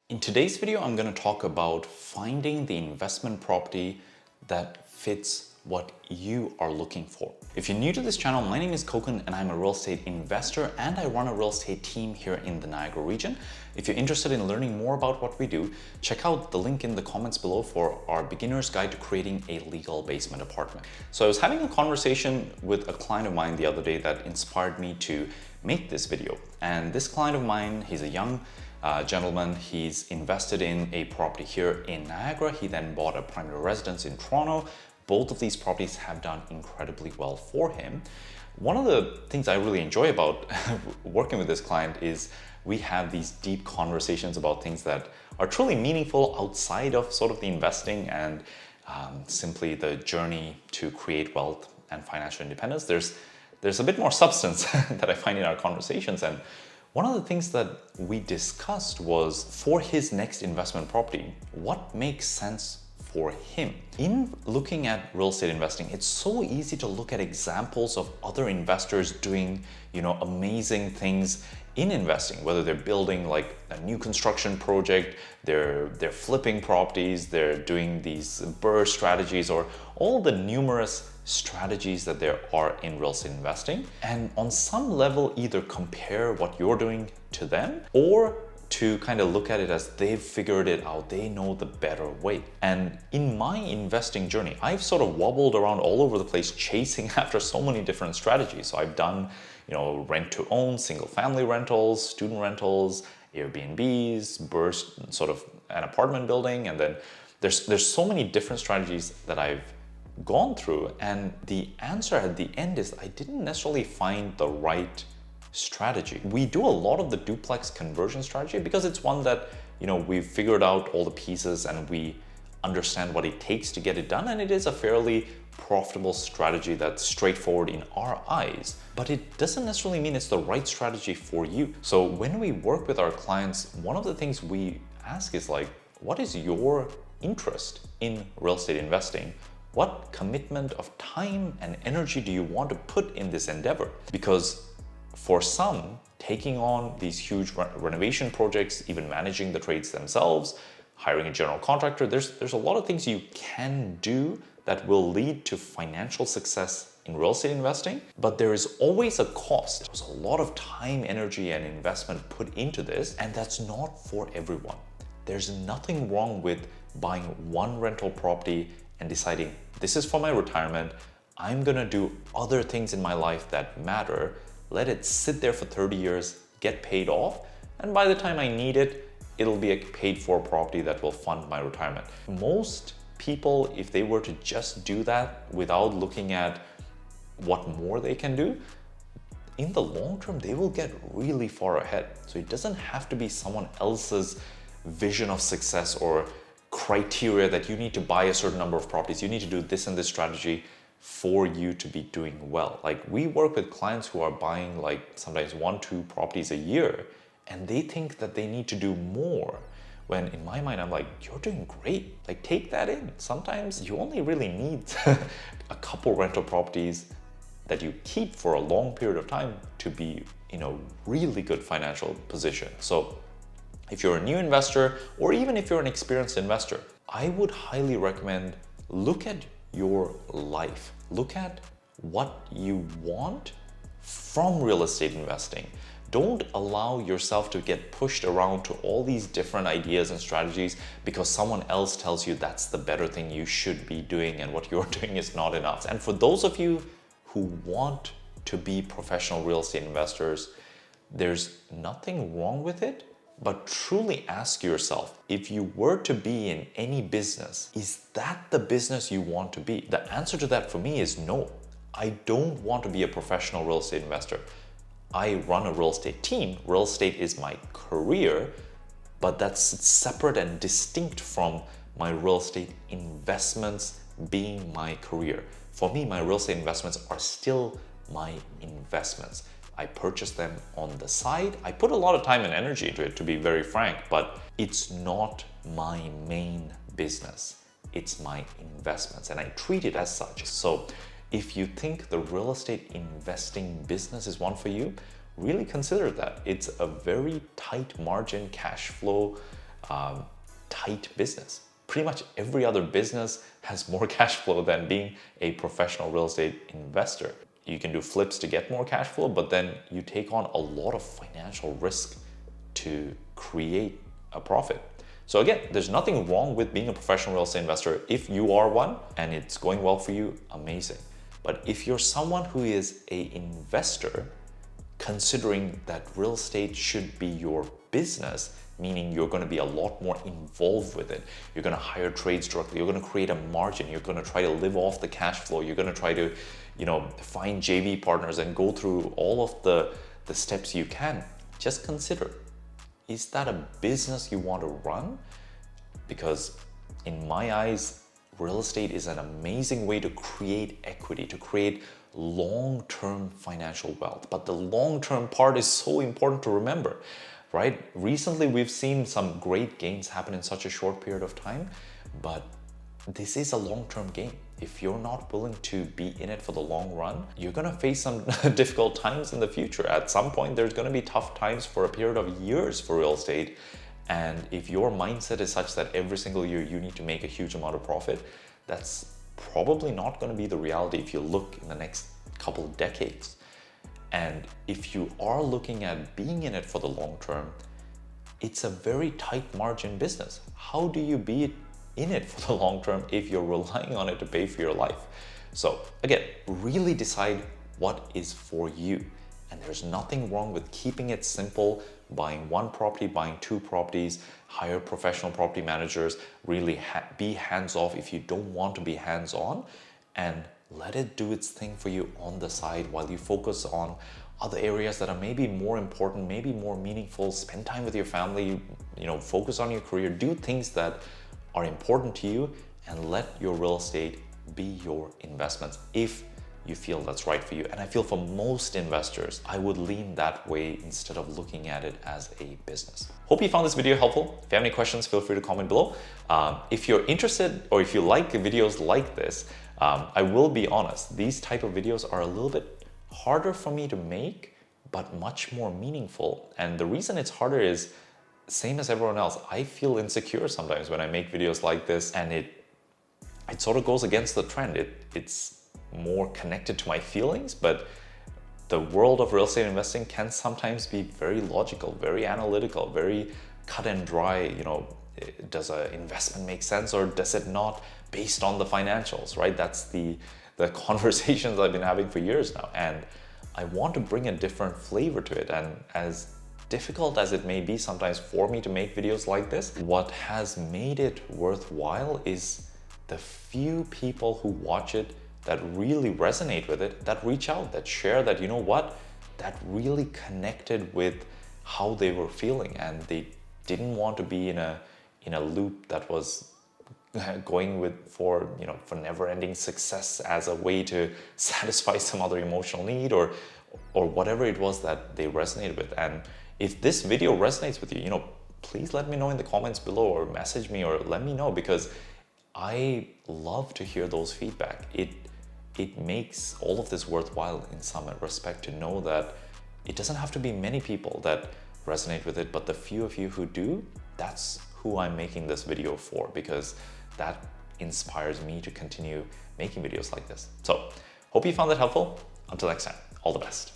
In today's video, I'm going to talk about finding the investment property that fits what you are looking for. If you're new to this channel, my name is Koukun and I'm a real estate investor and I run a real estate team here in the Niagara region. If you're interested in learning more about what we do, check out the link in the comments below for our beginner's guide to creating a legal basement apartment. So I was having a conversation with a client of mine the other day that inspired me to make this video. And this client of mine, he's a young gentleman. He's invested in a property here in Niagara. He then bought a primary residence in Toronto. Both of these properties have done incredibly well for him. One of the things I really enjoy about working with this client is we have these deep conversations about things that are truly meaningful outside of sort of the investing and simply the journey to create wealth and financial independence. There's a bit more substance that I find in our conversations. And one of the things that we discussed was for his next investment property, what makes sense for him. In looking at real estate investing, it's so easy to look at examples of other investors doing, amazing things in investing, whether they're building like a new construction project, they're flipping properties, they're doing these burr strategies, or all the numerous strategies that there are in real estate investing. And on some level, either compare what you're doing to them or to kind of look at it as they've figured it out, they know the better way. And in my investing journey, I've sort of wobbled around all over the place chasing after so many different strategies. So I've done, rent to own, single family rentals, student rentals, Airbnbs, burst sort of an apartment building. And then there's so many different strategies that I've gone through. And the answer at the end is I didn't necessarily find the right strategy. We do a lot of the duplex conversion strategy because it's one that, we've figured out all the pieces and we understand what it takes to get it done. And it is a fairly profitable strategy that's straightforward in our eyes, but it doesn't necessarily mean it's the right strategy for you. So when we work with our clients, one of the things we ask is like, what is your interest in real estate investing? What commitment of time and energy do you want to put in this endeavor? Because for some, taking on these huge renovation projects, even managing the trades themselves, hiring a general contractor, there's a lot of things you can do that will lead to financial success in real estate investing, but there is always a cost. There's a lot of time, energy, and investment put into this, and that's not for everyone. There's nothing wrong with buying one rental property and deciding this is for my retirement. I'm gonna do other things in my life that matter. Let it sit there for 30 years, get paid off, and by the time I need it, it'll be a paid for property that will fund my retirement. Most people, if they were to just do that without looking at what more they can do, in the long term, they will get really far ahead. So it doesn't have to be someone else's vision of success or criteria that you need to buy a certain number of properties. You need to do this and this strategy for you to be doing well. Like we work with clients who are buying like sometimes 1-2 properties a year and they think that they need to do more. When in my mind, I'm like, you're doing great. Like take that in. Sometimes you only really need a couple rental properties that you keep for a long period of time to be in a really good financial position. So if you're a new investor or even if you're an experienced investor, I would highly recommend look at your life. Look at what you want from real estate investing. Don't allow yourself to get pushed around to all these different ideas and strategies because someone else tells you that's the better thing you should be doing and what you're doing is not enough. And for those of you who want to be professional real estate investors, there's nothing wrong with it. But truly ask yourself, if you were to be in any business, is that the business you want to be? The answer to that for me is no. I don't want to be a professional real estate investor. I run a real estate team. Real estate is my career, but that's separate and distinct from my real estate investments being my career. For me, my real estate investments are still my investments. I purchase them on the side. I put a lot of time and energy into it, to be very frank, but it's not my main business. It's my investments, and I treat it as such. So if you think the real estate investing business is one for you, really consider that. It's a very tight margin cash flow tight business. Pretty much every other business has more cash flow than being a professional real estate investor. You can do flips to get more cash flow, but then you take on a lot of financial risk to create a profit. So again, there's nothing wrong with being a professional real estate investor. If you are one and it's going well for you, amazing. But if you're someone who is an investor, considering that real estate should be your business, meaning you're going to be a lot more involved with it. You're going to hire trades directly. You're going to create a margin. You're going to try to live off the cash flow. You're going to try to, find JV partners and go through all of the steps you can. Just consider, is that a business you want to run? Because in my eyes, real estate is an amazing way to create equity, to create long-term financial wealth. But the long-term part is so important to remember, right? Recently, we've seen some great gains happen in such a short period of time, but this is a long-term game. If you're not willing to be in it for the long run, you're gonna face some difficult times in the future. At some point, there's gonna be tough times for a period of years for real estate. And if your mindset is such that every single year you need to make a huge amount of profit, that's probably not gonna be the reality if you look in the next couple of decades. And if you are looking at being in it for the long term, it's a very tight margin business. How do you be in it for the long term if you're relying on it to pay for your life? So again, really decide what is for you. And there's nothing wrong with keeping it simple, buying one property, buying two properties, hire professional property managers, really be hands-off if you don't want to be hands-on, and let it do its thing for you on the side while you focus on other areas that are maybe more important, maybe more meaningful. Spend time with your family, focus on your career, do things that are important to you, and let your real estate be your investments if you feel that's right for you. And I feel for most investors, I would lean that way instead of looking at it as a business. Hope you found this video helpful. If you have any questions, feel free to comment below. If you're interested or if you like videos like this, I will be honest, these type of videos are a little bit harder for me to make, but much more meaningful. And the reason it's harder is, same as everyone else, I feel insecure sometimes when I make videos like this, and it sort of goes against the trend. It's more connected to my feelings, but the world of real estate investing can sometimes be very logical, very analytical, very cut and dry. Does an investment make sense or does it not, based on the financials, right? That's the conversations I've been having for years now, and I want to bring a different flavor to it. And as difficult as it may be sometimes for me to make videos like this, what has made it worthwhile is the few people who watch it that really resonate with it, that reach out, that share, that that really connected with how they were feeling, and they didn't want to be in a loop that was going for never-ending success as a way to satisfy some other emotional need or whatever it was that they resonated with. And if this video resonates with you, please let me know in the comments below, or message me, or let me know, because I love to hear those feedback. It makes all of this worthwhile in some respect to know that it doesn't have to be many people that resonate with it, but the few of you who do, that's who I'm making this video for, because that inspires me to continue making videos like this. So hope you found that helpful. Until next time, all the best.